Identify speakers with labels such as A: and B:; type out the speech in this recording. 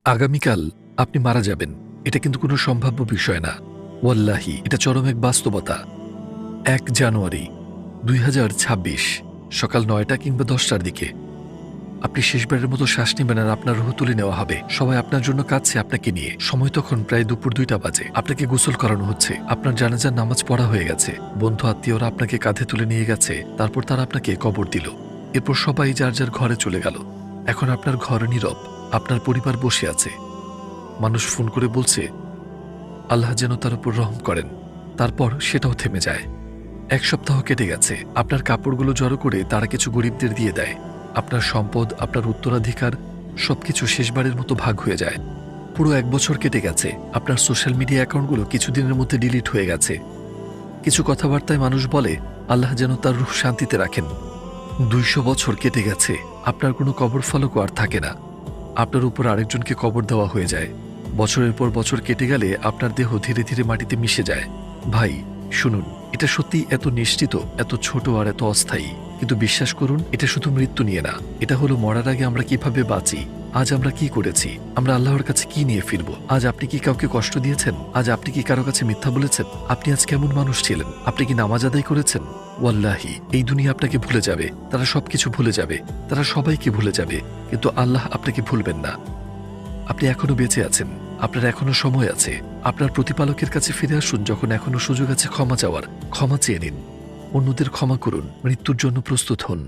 A: আগামীকাল আপনি মারা যাবেন, এটা কিন্তু কোনো সম্ভাব্য বিষয় না। ওয়াল্লাহি এটা চরম এক বাস্তবতা। ১ জানুয়ারি ২০২৬ সকাল ৯টা কিংবা ১০টার দিকে আপনি শেষবারের মতো শ্বাস নেবেন আর আপনার রুহ তুলে নেওয়া হবে। সবাই আপনার জন্য কাঁদছে আপনাকে নিয়ে। সময় তখন প্রায় দুপুর ২টা বাজে। আপনাকে গোসল করানো হচ্ছে, আপনার জানাজার নামাজ পড়া হয়ে গেছে, বন্ধু আত্মীয়রা আপনাকে কাঁধে তুলে নিয়ে গেছে, তারপর তারা আপনাকে কবর দিল। এরপর সবাই যার যার ঘরে চলে গেল। এখন আপনার ঘর নীরব, আপনার পরিবার বসে আছে। মানুষ ফোন করে বলছে আল্লাহ যেন তার উপর রহম করেন। তারপর সেটাও থেমে যায়। ১ সপ্তাহ কেটে গেছে। আপনার কাপড়গুলো জড়ো করে তারা কিছু গরিবদের দিয়ে দেয়। আপনার সম্পদ, আপনার উত্তরাধিকার সবকিছু শেষবারের মতো ভাগ হয়ে যায়। পুরো ১ বছর কেটে গেছে। আপনার সোশ্যাল মিডিয়া অ্যাকাউন্টগুলো কিছুদিনের মধ্যে ডিলিট হয়ে গেছে। কিছু কথাবার্তায় মানুষ বলে আল্লাহ যেন তার রূহ শান্তিতে রাখেন। ২০০ বছর কেটে গেছে। আপনার কোনো কবর ফলকও আর থাকে না। আপনার উপর আরেকজনকে কবর দেওয়া হয়ে যায়। বছরের পর বছর কেটে গেলে আপনার দেহ ধীরে ধীরে মাটিতে মিশে যায়। ভাই শুনুন, এটা সত্যি এত নিশ্চিত, এত ছোট আর এত অস্থায়ী, কিন্তু বিশ্বাস করুন এটা শুধু মৃত্যু নিয়ে না। এটা হলো মরার আগে আমরা কিভাবে বাঁচি, আজ আমরা কি করেছি, আমরা আল্লাহর কাছে কি নিয়ে ফিরব। আজ আপনি কি কাউকে কষ্ট দিয়েছেন? আজ আপনি কি কারো কাছে মিথ্যা বলেছেন? আপনি আজ কেমন মানুষ ছিলেন? আপনি কি নামাজ আদায় করেছেন? ওয়াল্লাহি এই দুনিয়া আপনাকে ভুলে যাবে, তারা সবকিছু ভুলে যাবে, তারা সবাইকে ভুলে যাবে, কিন্তু আল্লাহ আপনাকে ভুলবেন না। আপনি এখনো বেঁচে আছেন, আপনার এখনো সময় আছে। আপনার প্রতিপালকের কাছে ফিরে আসুন যখন এখনো সুযোগ আছে ক্ষমা চাওয়ার। ক্ষমা চেয়ে নিন, অন্যদের ক্ষমা করুন, মৃত্যুর জন্য প্রস্তুত হন।